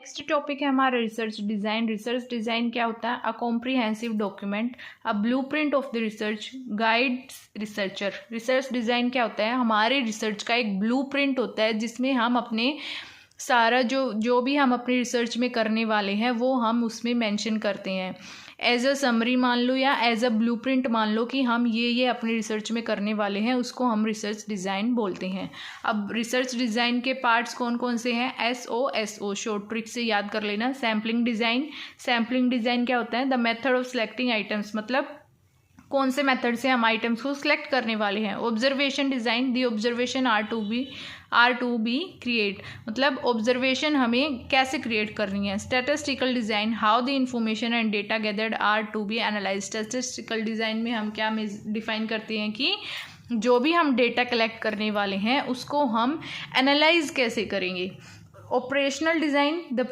Next topic है हमारा research design. Research design क्या होता है? A comprehensive document, a blueprint of the research guides researcher. Research design क्या होता है? हमारे रिसर्च का एक ब्लूप्रिंट होता है जिसमें हम अपने सारा जो भी हम अपनी रिसर्च में करने वाले हैं वो हम उसमें मेंशन करते हैं। एज अ समरी मान लो या एज अ ब्लूप्रिंट मान लो कि हम ये अपनी रिसर्च में करने वाले हैं, उसको हम रिसर्च डिज़ाइन बोलते हैं। अब रिसर्च डिज़ाइन के पार्ट्स कौन कौन से हैं? SO शॉर्ट ट्रिक से याद कर लेना। Sampling design. सैम्पलिंग डिज़ाइन क्या होता है? The method of selecting items, मतलब कौन से मेथड से हम आइटम्स को सिलेक्ट करने वाले हैं। Observation design. The observation are to be create, मतलब ऑब्जर्वेशन हमें कैसे क्रिएट करनी है। Statistical design. How the information and data gathered are to be analyse. Statistical design में हम क्या डिफाइन करते हैं कि जो भी हम डेटा कलेक्ट करने वाले हैं उसको हम एनालाइज कैसे करेंगे। Operational design. The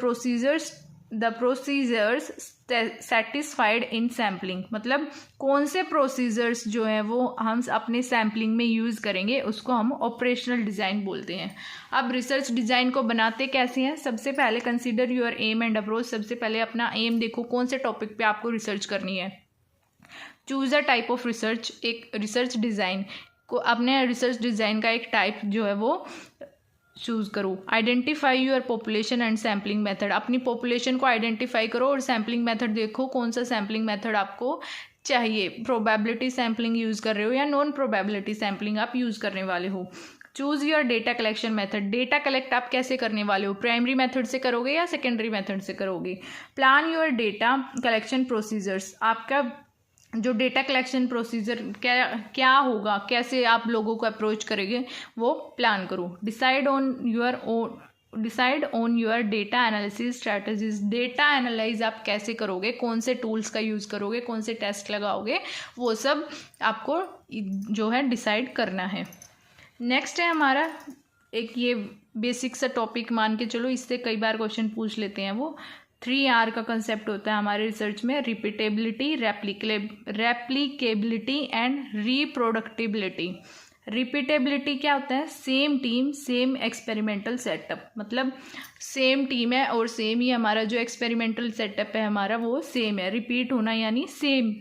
procedures satisfied in sampling, मतलब कौन से प्रोसीजर्स जो हैं वो हम अपने सैम्पलिंग में यूज़ करेंगे, उसको हम ऑपरेशनल डिज़ाइन बोलते हैं। अब रिसर्च डिज़ाइन को बनाते कैसे हैं? सबसे पहले consider your aim and approach. सबसे पहले अपना एम देखो, कौन से टॉपिक पे आपको रिसर्च करनी है। Choose a type of research. एक रिसर्च डिज़ाइन को, अपने रिसर्च डिज़ाइन का एक टाइप जो है वो चूज़ करो। Identify your population and sampling method. अपनी पॉपुलेशन को आइडेंटिफाई करो और सैम्पलिंग मेथड देखो कौन सा सैम्पलिंग मेथड आपको चाहिए। प्रोबेबिलिटी सैम्पलिंग यूज़ कर रहे हो या नॉन प्रोबेबिलिटी सैम्पलिंग आप यूज़ करने वाले हो। Choose your data collection method. Data collect आप कैसे करने वाले हो? प्राइमरी मेथड से करोगे या सेकेंडरी मेथड से करोगे। Plan your data collection procedures. आपका जो डेटा कलेक्शन प्रोसीजर क्या होगा, कैसे आप लोगों को अप्रोच करेंगे, वो प्लान करो। Decide on your data analysis strategies. Data analyse आप कैसे करोगे, कौन से टूल्स का यूज़ करोगे, कौन से टेस्ट लगाओगे, वो सब आपको जो है डिसाइड करना है। नेक्स्ट है हमारा एक ये बेसिक सा टॉपिक मान के चलो, इससे कई बार क्वेश्चन पूछ लेते हैं। वो 3R का कंसेप्ट होता है हमारे रिसर्च में। Repeatability, replicability and reproductibility. Repeatability क्या होता है? Same team same experimental setup, मतलब सेम टीम है और सेम ही हमारा जो एक्सपेरिमेंटल सेटअप है हमारा वो सेम है। रिपीट होना यानी सेम,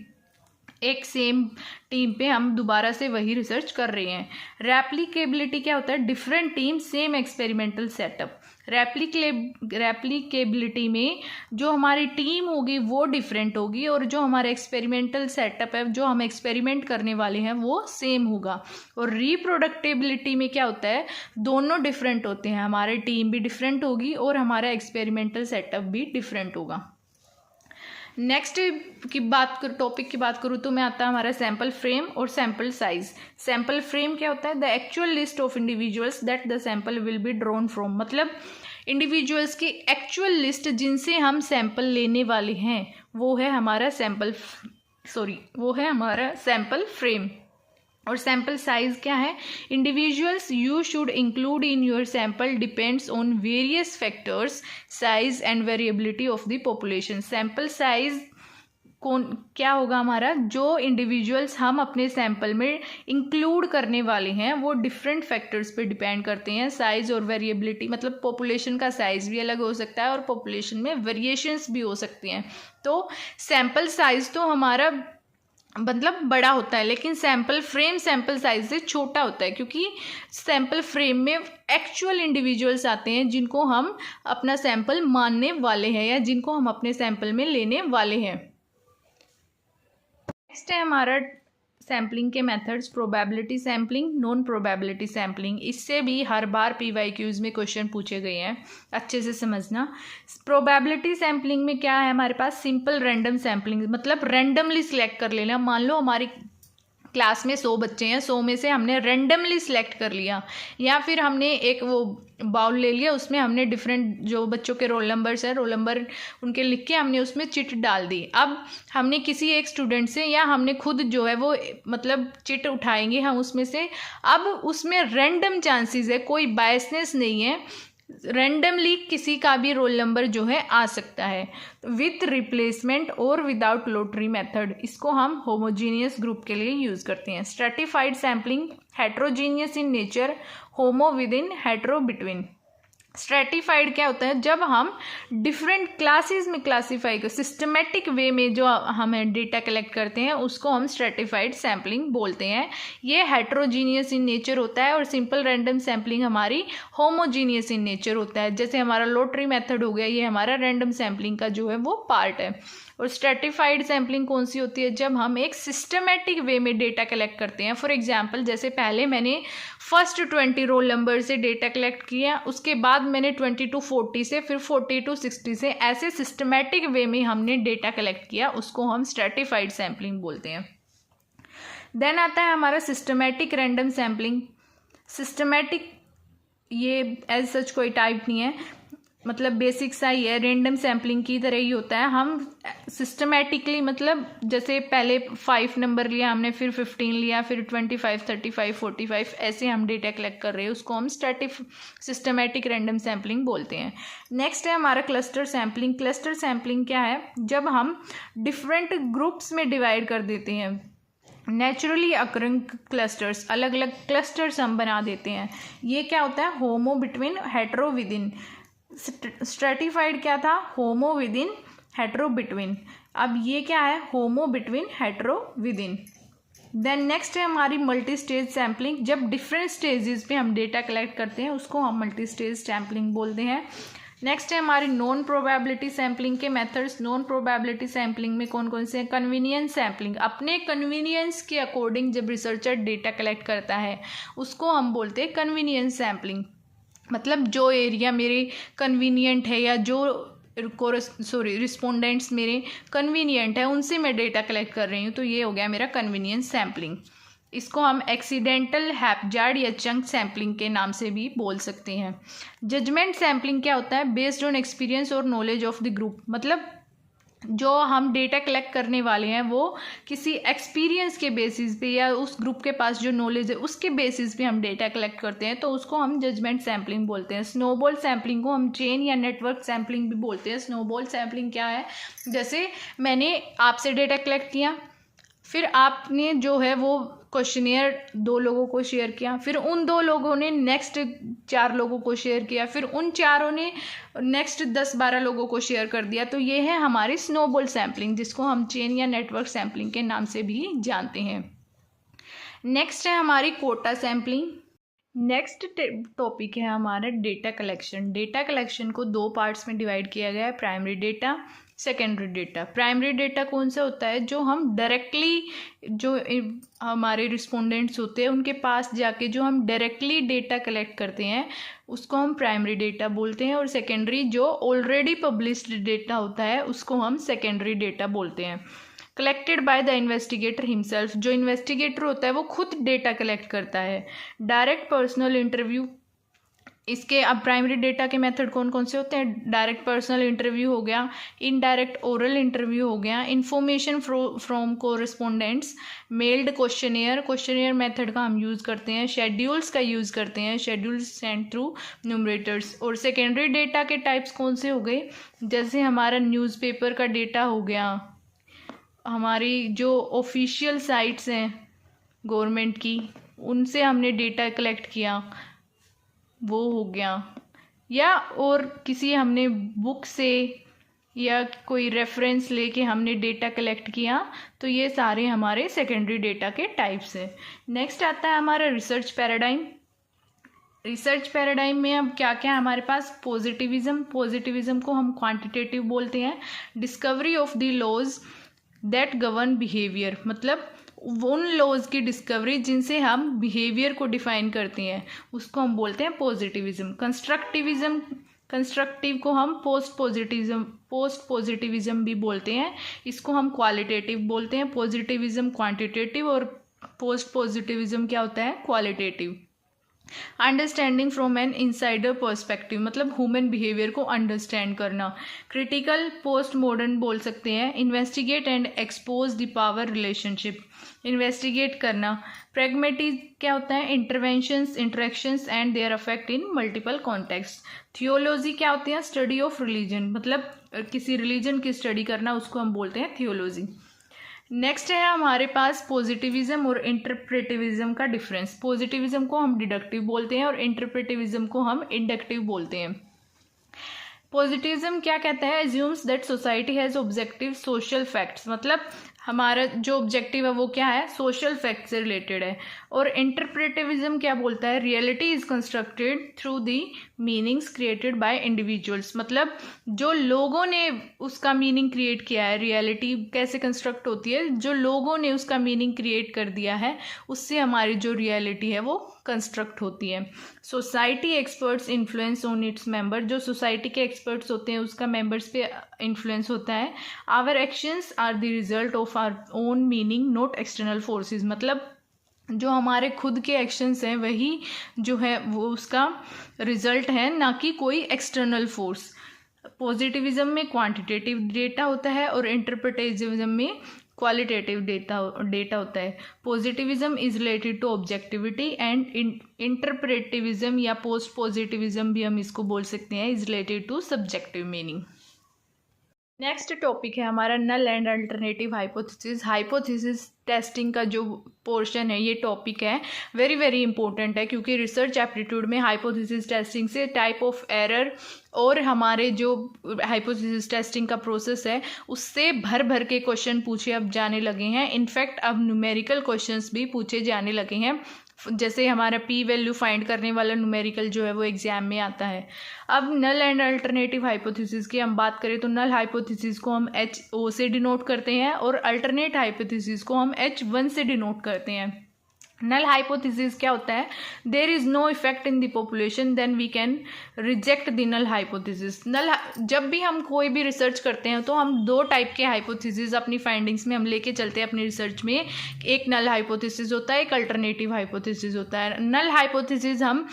एक सेम टीम पे हम दोबारा से वही रिसर्च कर रहे हैं। रेप्लिकेबिलिटी क्या होता है? Different team same experimental setup. Replicability में जो हमारी टीम होगी वो डिफरेंट होगी और जो हमारा एक्सपेरिमेंटल सेटअप है, जो हम एक्सपेरिमेंट करने वाले हैं, वो सेम होगा। और रिप्रोडक्टिबिलिटी में क्या होता है? दोनों डिफरेंट होते हैं, हमारी टीम भी डिफरेंट होगी और हमारा एक्सपेरिमेंटल सेटअप भी डिफरेंट होगा। नेक्स्ट टॉपिक की बात करूँ तो मैं आता है हमारा सैम्पल फ्रेम और सैम्पल साइज। सैम्पल फ्रेम क्या होता है? The actual list of individuals that the sample will be drawn from, मतलब इंडिविजुअल्स की एक्चुअल लिस्ट जिनसे हम सैम्पल लेने वाले हैं वो है हमारा सैम्पल फ्रेम। और सैम्पल साइज क्या है? Individuals you should include in your sample depends on various factors, size and variability of the population. Sample size क्या होगा हमारा? जो इंडिविजुअल्स हम अपने सैम्पल में इंक्लूड करने वाले हैं वो डिफरेंट फैक्टर्स पे डिपेंड करते हैं। साइज और वेरिएबिलिटी, मतलब पॉपुलेशन का साइज भी अलग हो सकता है और पॉपुलेशन में वेरिएशंस भी हो सकती हैं। तो सैम्पल साइज तो हमारा मतलब बड़ा होता है, लेकिन सैम्पल फ्रेम सैम्पल साइज से छोटा होता है, क्योंकि सैम्पल फ्रेम में एक्चुअल इंडिविजुअल्स आते हैं जिनको हम अपना सैम्पल मानने वाले हैं या जिनको हम अपने सैम्पल में लेने वाले हैं। नेक्स्ट है हमारा सैम्पलिंग के methods. Probability sampling, non probability sampling. इससे भी हर बार PYQs में क्वेश्चन पूछे गए हैं, अच्छे से समझना। प्रोबेबिलिटी सैम्पलिंग में क्या है हमारे पास? सिंपल रैंडम सैम्पलिंग, मतलब रैंडमली सिलेक्ट कर लेना। मान लो हमारी क्लास में 100 बच्चे हैं, 100 में से हमने रैंडमली सिलेक्ट कर लिया, या फिर हमने एक वो बाउल ले लिया, उसमें हमने डिफरेंट जो बच्चों के रोल नंबर्स है, रोल नंबर उनके लिख के हमने उसमें चिट डाल दी। अब हमने किसी एक स्टूडेंट से या हमने खुद जो है वो मतलब चिट उठाएंगे हम उसमें से। अब उसमें रैंडम चांसेस है, कोई बायसनेस नहीं है, रैंडमली किसी का भी रोल नंबर जो है आ सकता है। विथ रिप्लेसमेंट और विदाउट लॉटरी मेथड, इसको हम होमोजीनियस ग्रुप के लिए यूज़ करते हैं। Stratified sampling, heterogeneous in nature, homo within, hetero between. Stratified क्या होता है, जब हम डिफरेंट क्लासेस में क्लासीफाई कर सिस्टमेटिक वे में जो हमें डेटा कलेक्ट करते हैं उसको हम स्ट्रेटिफाइड सैम्पलिंग बोलते हैं। ये हेट्रोजीनियस इन नेचर होता है और सिंपल रैंडम सैम्पलिंग हमारी होमोजीनियस इन नेचर होता है। जैसे हमारा लोटरी मेथड हो गया, ये हमारा रैंडम सैम्पलिंग का जो है वो पार्ट है। और स्ट्रेटिफाइड सैम्पलिंग कौन सी होती है, जब हम एक सिस्टमेटिक वे में डेटा कलेक्ट करते हैं। फॉर एग्जांपल जैसे पहले मैंने फर्स्ट 20 रोल नंबर से डेटा कलेक्ट किया, उसके बाद मैंने 20 to 40 से, फिर 40 to 60 से, ऐसे सिस्टमेटिक वे में हमने डेटा कलेक्ट किया, उसको हम स्ट्रेटिफाइड सैम्पलिंग बोलते हैं। देन आता है हमारा सिस्टमेटिक रैंडम सैम्पलिंग। सिस्टमेटिक ये एज सच कोई टाइप नहीं है, मतलब बेसिक सा ही है, रैंडम सैम्पलिंग की तरह ही होता है। हम सिस्टमेटिकली, मतलब जैसे पहले 5 नंबर लिया हमने, फिर 15 लिया, फिर 25, 35, 45, ऐसे हम डेटा कलेक्ट कर रहे हैं, उसको हम सिस्टमेटिक रैंडम सैम्पलिंग बोलते हैं। नेक्स्ट है हमारा क्लस्टर सैम्पलिंग। क्लस्टर सैम्पलिंग क्या है, जब हम डिफरेंट ग्रुप्स में डिवाइड कर देते हैं, नेचुरली अकरिंग क्लस्टर्स, अलग अलग क्लस्टर्स हम बना देते हैं। ये क्या होता है, homo between, hetero within. Stratified क्या था, homo within, hetero between. अब ये क्या है, homo between, hetero within. Then next है हमारी मल्टी स्टेज सैम्पलिंग। जब डिफरेंट स्टेजेस पे हम डेटा कलेक्ट करते हैं उसको हम मल्टी स्टेज सैम्पलिंग बोलते हैं। नेक्स्ट है हमारी नॉन प्रोबेबिलिटी सैम्पलिंग के मेथड्स। नॉन प्रोबेबिलिटी सैम्पलिंग में कौन कौन से हैं, कन्वीनियंस सैम्पलिंग। अपने कन्वीनियंस के अकॉर्डिंग जब रिसर्चर डेटा कलेक्ट करता है उसको हम बोलते हैं कन्वीनियंस सैम्पलिंग। मतलब जो एरिया मेरे कन्वीनियंट है या जो रिस्पोंडेंट्स मेरे कन्वीनियंट है उनसे मैं डेटा कलेक्ट कर रही हूँ, तो ये हो गया मेरा कन्वीनियंस सैम्पलिंग। इसको हम एक्सीडेंटल, हैप्जार्ड या चंक सैम्पलिंग के नाम से भी बोल सकते हैं। जजमेंट सैम्पलिंग क्या होता है, बेस्ड ऑन एक्सपीरियंस और नॉलेज ऑफ द ग्रुप। मतलब जो हम डेटा कलेक्ट करने वाले हैं वो किसी एक्सपीरियंस के बेसिस पे या उस ग्रुप के पास जो नॉलेज है उसके बेसिस पे हम डेटा कलेक्ट करते हैं, तो उसको हम जजमेंट सैम्पलिंग बोलते हैं। स्नोबॉल सैम्पलिंग को हम चेन या नेटवर्क सैम्पलिंग भी बोलते हैं। स्नोबॉल सैम्पलिंग क्या है, जैसे मैंने आपसे डेटा कलेक्ट किया, फिर आपने जो है वो क्वेश्चनियर 2 लोगों को शेयर किया, फिर उन 2 लोगों ने नेक्स्ट 4 लोगों को शेयर किया, फिर उन 4 ने नेक्स्ट 10-12 लोगों को शेयर कर दिया। तो ये है हमारी स्नोबॉल सैम्पलिंग, जिसको हम चेन या नेटवर्क सैम्पलिंग के नाम से भी जानते हैं। नेक्स्ट है हमारी कोटा सैम्पलिंग। नेक्स्ट टॉपिक है हमारा डेटा कलेक्शन। डेटा कलेक्शन को 2 पार्ट्स में डिवाइड किया गया है, primary data, secondary data. Primary data कौन सा होता है, जो हम डायरेक्टली, जो हमारे रिस्पोंडेंट्स होते हैं उनके पास जाके जो हम डायरेक्टली डेटा कलेक्ट करते हैं उसको हम प्राइमरी डेटा बोलते हैं। और सेकेंडरी जो ऑलरेडी पब्लिश्ड डेटा होता है उसको हम सेकेंडरी डेटा बोलते हैं। Collected by the investigator himself, जो इन्वेस्टिगेटर होता है वो खुद डेटा कलेक्ट करता है। डायरेक्ट पर्सनल इंटरव्यू, इसके अब प्राइमरी डेटा के मेथड कौन कौन से होते हैं, डायरेक्ट पर्सनल इंटरव्यू हो गया, इनडायरेक्ट ओरल इंटरव्यू हो गया, information from correspondents, mailed questionnaire, questionnaire method का हम यूज़ करते हैं, शेड्यूल्स का यूज़ करते हैं, शेड्यूल्स सेंड थ्रू न्यूमरेटर्स। और सेकेंडरी डेटा के टाइप्स कौन से हो गए, जैसे हमारा न्यूज़पेपर का डेटा हो गया, हमारी जो ऑफिशियल साइट्स हैं गवर्नमेंट की उनसे हमने डेटा कलेक्ट किया वो हो गया, या और किसी हमने बुक से या कोई रेफरेंस लेके हमने डेटा कलेक्ट किया, तो ये सारे हमारे सेकेंडरी डेटा के टाइप्स हैं। नेक्स्ट आता है हमारा रिसर्च पैराडाइम। रिसर्च पैराडाइम में अब क्या क्या है हमारे पास, पॉजिटिविज्म, पॉजिटिविज्म को हम क्वांटिटेटिव बोलते हैं। Discovery of the laws that govern behaviour, मतलब उन लॉज की डिस्कवरी जिनसे हम बिहेवियर को डिफाइन करते हैं उसको हम बोलते हैं पॉजिटिविज्म। कंस्ट्रक्टिविज्म, कंस्ट्रक्टिव को हम पोस्ट पॉजिटिविज्म भी बोलते हैं, इसको हम क्वालिटेटिव बोलते हैं। पॉजिटिविज्म क्वांटिटेटिव और पोस्ट पॉजिटिविज्म क्या होता है, qualitative. Understanding from an insider perspective, मतलब ह्यूमन बिहेवियर को अंडरस्टैंड करना। क्रिटिकल पोस्ट मॉडर्न बोल सकते हैं। Investigate and expose the power relationship, investigate करना। प्रैग्मेटिक क्या होता है, interventions, interactions and their effect in multiple context. Theology क्या होती है, स्टडी ऑफ रिलीजन, मतलब किसी रिलीजन की स्टडी करना, उसको हम बोलते हैं थियोलॉजी। नेक्स्ट है हमारे पास पॉजिटिविज्म और इंटरप्रेटिविज्म का डिफरेंस। पॉजिटिविज्म को हम डिडक्टिव बोलते हैं और इंटरप्रेटिविज्म को हम इंडक्टिव बोलते हैं। पॉजिटिविज्म क्या कहता है? Assumes that society has objective social facts, मतलब हमारा जो ऑब्जेक्टिव है वो क्या है? सोशल फैक्ट से रिलेटेड है। और इंटरप्रेटिविज्म क्या बोलता है? Reality is constructed through the meanings created by individuals, मतलब जो लोगों ने उसका मीनिंग क्रिएट किया है। रियलिटी कैसे कंस्ट्रक्ट होती है? जो लोगों ने उसका मीनिंग क्रिएट कर दिया है, उससे हमारी जो रियलिटी है वो कंस्ट्रक्ट होती है। Society experts influence on its member, जो सोसाइटी के एक्सपर्ट्स होते हैं उसका मेंबर्स पे इन्फ्लुएंस होता है। Our actions are the result of our own meaning not external forces, मतलब जो हमारे खुद के एक्शंस हैं वही जो है वो उसका रिजल्ट है, ना कि कोई एक्सटर्नल फोर्स। पॉजिटिविज्म में क्वांटिटेटिव डेटा होता है और इंटरप्रेटिविज्म में क्वालिटेटिव डेटा होता है। Positivism is related to objectivity and interpretivism या पोस्ट पॉजिटिविज्म भी हम इसको बोल सकते हैं, is related to subjective meaning. Next topic है हमारा null and alternative hypothesis. Hypothesis testing का जो पोर्शन है, ये टॉपिक है वेरी वेरी इंपॉर्टेंट है, क्योंकि रिसर्च एप्टीट्यूड में हाइपोथेसिस टेस्टिंग से टाइप ऑफ एरर और हमारे जो हाइपोथेसिस टेस्टिंग का प्रोसेस है उससे भर भर के क्वेश्चन पूछे अब जाने लगे हैं। इनफैक्ट अब न्यूमेरिकल क्वेश्चंस भी पूछे जाने लगे हैं, जैसे हमारा पी वैल्यू फाइंड करने वाला न्यूमेरिकल जो है वो एग्जाम में आता है। अब नल एंड अल्टरनेटिव हाइपोथेसिस की हम बात करें तो नल हाइपोथेसिस को हम HO से डिनोट करते हैं और अल्टरनेट हाइपोथेसिस को हम H1 से डिनोट करते हैं। नल हाइपोथेसिस क्या होता है? There is no effect in the population then we can reject the null hypothesis. जब भी हम कोई भी रिसर्च करते हैं तो हम दो टाइप के हाइपोथेसिस अपनी फाइंडिंग्स में हम लेके चलते हैं अपनी रिसर्च में। एक नल हाइपोथेसिस होता है, एक अल्टरनेटिव हाइपोथेसिस होता है। नल हाइपोथेसिस हम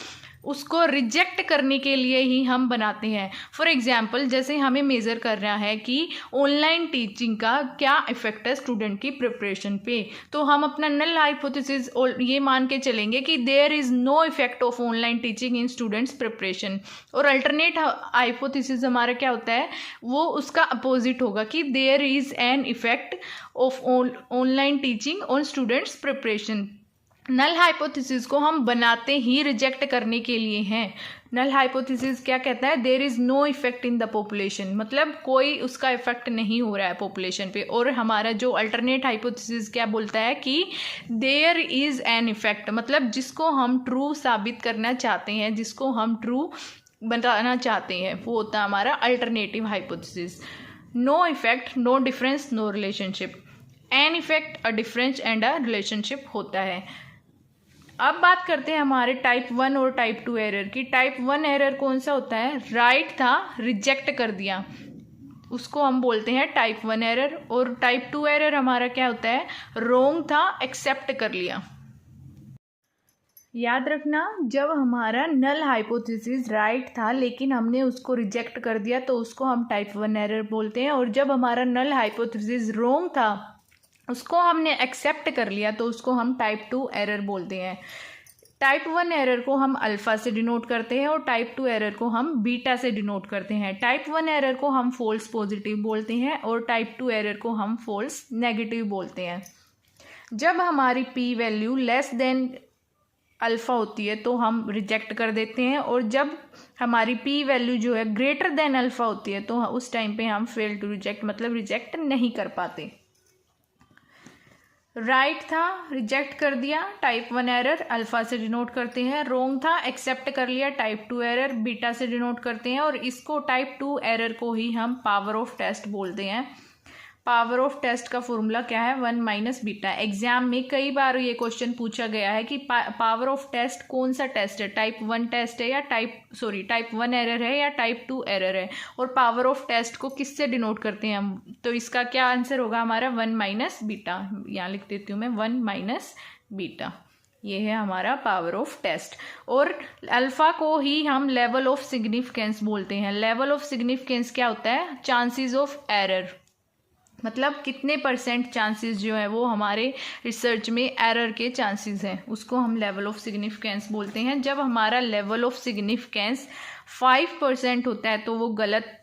उसको रिजेक्ट करने के लिए ही हम बनाते हैं। फॉर एग्जाम्पल, जैसे हमें मेज़र करना है कि ऑनलाइन टीचिंग का क्या इफेक्ट है स्टूडेंट की प्रिपरेशन पे, तो हम अपना नल हाइपोथेसिस ये मान के चलेंगे कि there is no effect of online teaching in students preparation. और अल्टरनेट हाइपोथेसिस हमारा क्या होता है? वो उसका अपोजिट होगा कि there is an effect of online teaching on students preparation. Null hypothesis को हम बनाते ही रिजेक्ट करने के लिए हैं। नल हाइपोथेसिस क्या कहता है? There is no effect in the population, मतलब कोई उसका इफेक्ट नहीं हो रहा है पॉपुलेशन पे। और हमारा जो अल्टरनेट हाइपोथेसिस क्या बोलता है कि देयर इज़ एन इफेक्ट, मतलब जिसको हम ट्रू साबित करना चाहते हैं, जिसको हम ट्रू बताना चाहते हैं, वो होता है हमारा alternative hypothesis. No effect, no difference, no relationship. An effect, a difference and a relationship होता है। अब बात करते हैं हमारे टाइप 1 और टाइप 2 एरर की। टाइप 1 एरर कौन सा होता है? राइट था, रिजेक्ट कर दिया, उसको हम बोलते हैं टाइप 1 एरर। और टाइप 2 एरर हमारा क्या होता है? रॉन्ग था, एक्सेप्ट कर लिया। याद रखना, जब हमारा नल हाइपोथेसिस राइट था लेकिन हमने उसको रिजेक्ट कर दिया तो उसको हम टाइप 1 एरर बोलते हैं। और जब हमारा नल हाइपोथेसिस रॉन्ग था, उसको हमने एक्सेप्ट कर लिया, तो उसको हम टाइप 2 एरर बोलते हैं। टाइप 1 एरर को हम अल्फ़ा से डिनोट करते हैं और टाइप 2 एरर को हम बीटा से डिनोट करते हैं। टाइप 1 एरर को हम फॉल्स पॉजिटिव बोलते हैं और टाइप 2 एरर को हम फॉल्स नेगेटिव बोलते हैं। जब हमारी P value less than alpha होती है तो हम रिजेक्ट कर देते हैं, और जब हमारी पी वैल्यू जो है ग्रेटर देन अल्फ़ा होती है तो उस टाइम पे हम फेल टू रिजेक्ट, मतलब रिजेक्ट नहीं कर पाते। राइट था, रिजेक्ट कर दिया, टाइप 1 एरर, अल्फ़ा से डिनोट करते हैं। रॉन्ग था, एक्सेप्ट कर लिया, टाइप 2 एरर, बीटा से डिनोट करते हैं। और इसको टाइप 2 एरर को ही हम पावर ऑफ टेस्ट बोलते हैं। पावर ऑफ टेस्ट का फॉर्मूला क्या है? 1 माइनस बीटा। एग्जाम में कई बार ये क्वेश्चन पूछा गया है कि पावर ऑफ टेस्ट कौन सा टेस्ट है, टाइप 1 टेस्ट है या टाइप 1 एरर है या टाइप 2 एरर है, और पावर ऑफ टेस्ट को किससे डिनोट करते हैं हम? तो इसका क्या आंसर होगा हमारा? 1 माइनस बीटा। यहाँ लिख देती हूँ मैं, 1 माइनस बीटा। ये है हमारा पावर ऑफ टेस्ट। और अल्फ़ा को ही हम लेवल ऑफ सिग्निफिकेंस बोलते हैं। लेवल ऑफ सिग्निफिकेंस क्या होता है? चांसेस ऑफ एरर, मतलब कितने परसेंट चांसेस जो है वो हमारे रिसर्च में एरर के चांसेस हैं, उसको हम लेवल ऑफ सिग्निफिकेंस बोलते हैं। जब हमारा लेवल ऑफ सिग्निफिकेंस 5% होता है तो वो गलत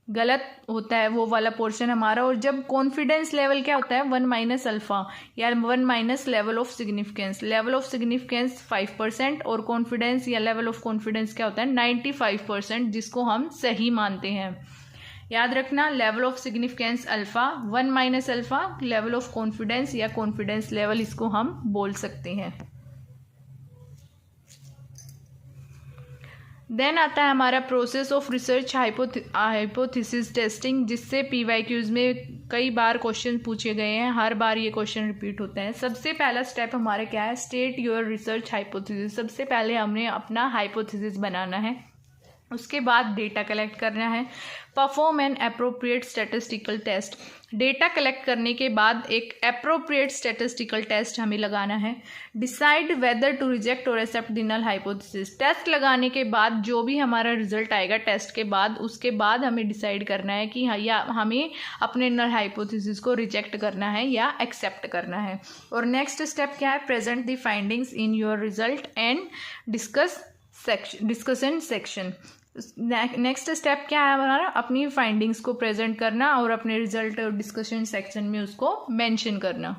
गलत होता है वो वाला पोर्शन हमारा। और जब कॉन्फिडेंस लेवल क्या होता है 1 माइनस अल्फ़ा या 1 minus level of significance. Level of significance 5% और कॉन्फिडेंस या लेवल ऑफ कॉन्फिडेंस क्या होता है 95%, जिसको हम सही मानते हैं। याद रखना, level of significance alpha, 1 minus alpha, level of confidence या कॉन्फिडेंस लेवल इसको हम बोल सकते हैं। देन आता है हमारा process of research hypothesis testing, जिससे PYQs में कई बार क्वेश्चन पूछे गए हैं, हर बार ये क्वेश्चन रिपीट होता है। सबसे पहला स्टेप हमारा क्या है, स्टेट योर रिसर्च हाइपोथेसिस। सबसे पहले हमने अपना हाइपोथेसिस बनाना है, उसके बाद डेटा कलेक्ट करना है। Perform an appropriate statistical test. Data collect करने के बाद एक अप्रोप्रिएट स्टैटिस्टिकल टेस्ट हमें लगाना है। डिसाइड वेदर टू रिजेक्ट और accept the null hypothesis. Test लगाने के बाद जो भी हमारा रिजल्ट आएगा टेस्ट के बाद, उसके बाद हमें डिसाइड करना है कि या हमें अपने नल हाइपोथेसिस को रिजेक्ट करना है या एक्सेप्ट करना है। और नेक्स्ट स्टेप क्या है, present the findings in your result and discussion section. Next step क्या है हमारा, अपनी फाइंडिंग्स को प्रेजेंट करना और अपने रिजल्ट और डिस्कशन सेक्शन में उसको मेंशन करना।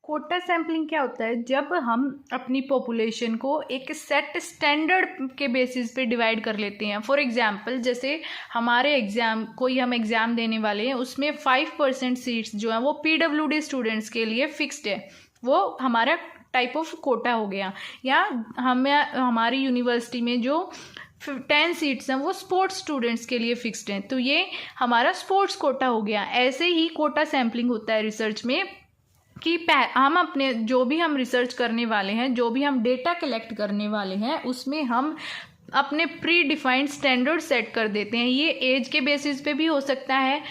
कोटा सैम्पलिंग क्या होता है, जब हम अपनी पॉपुलेशन को एक सेट स्टैंडर्ड के बेसिस पे डिवाइड कर लेते हैं। फॉर एग्जांपल, जैसे हमारे हम एग्ज़ाम देने वाले हैं, उसमें 5% सीट्स जो हैं वो PWD स्टूडेंट्स के लिए फिक्स्ड है, वो हमारा टाइप ऑफ कोटा हो गया। या हमारी यूनिवर्सिटी में जो 10 सीट्स हैं वो स्पोर्ट्स स्टूडेंट्स के लिए फिक्स्ड हैं, तो ये हमारा स्पोर्ट्स कोटा हो गया। ऐसे ही कोटा सैम्पलिंग होता है रिसर्च में कि हम अपने जो भी हम रिसर्च करने वाले हैं, जो भी हम डेटा कलेक्ट करने वाले हैं, उसमें हम अपने प्री डिफाइंड स्टैंडर्ड सेट कर देते हैं। ये एज के बेसिस पे भी हो सकता है,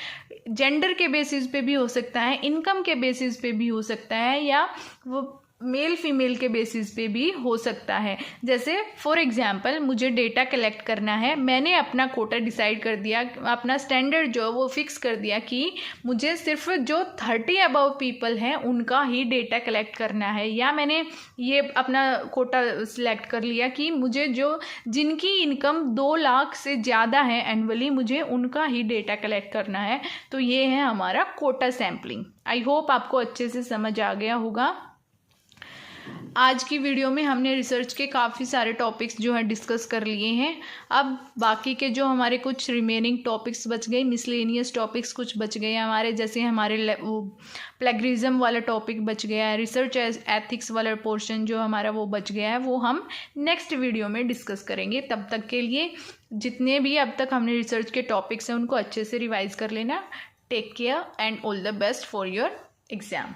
जेंडर के बेसिस पे भी हो सकता है, इनकम के बेसिस पे भी हो सकता है, या वो मेल फीमेल के बेसिस पे भी हो सकता है। जैसे फॉर एग्जांपल, मुझे डेटा कलेक्ट करना है, मैंने अपना कोटा डिसाइड कर दिया, अपना स्टैंडर्ड जो वो फिक्स कर दिया कि मुझे सिर्फ जो 30 अबव पीपल हैं उनका ही डेटा कलेक्ट करना है। या मैंने ये अपना कोटा सिलेक्ट कर लिया कि मुझे जिनकी इनकम 2 लाख से ज़्यादा है एनुअली, मुझे उनका ही डेटा कलेक्ट करना है। तो ये है हमारा कोटा सैम्पलिंग। आई होप आपको अच्छे से समझ आ गया होगा। आज की वीडियो में हमने रिसर्च के काफ़ी सारे टॉपिक्स जो है डिस्कस कर लिए हैं। अब बाकी के जो हमारे कुछ रिमेनिंग टॉपिक्स बच गए, मिसलेनियस टॉपिक्स कुछ बच गए हमारे, जैसे हमारे वो प्लेगरिज्म वाला टॉपिक बच गया है, रिसर्च एथिक्स वाला पोर्शन जो हमारा वो बच गया है, वो हम नेक्स्ट वीडियो में डिस्कस करेंगे। तब तक के लिए जितने भी अब तक हमने रिसर्च के टॉपिक्स हैं उनको अच्छे से रिवाइज कर लेना। Take care and all the best for your exam.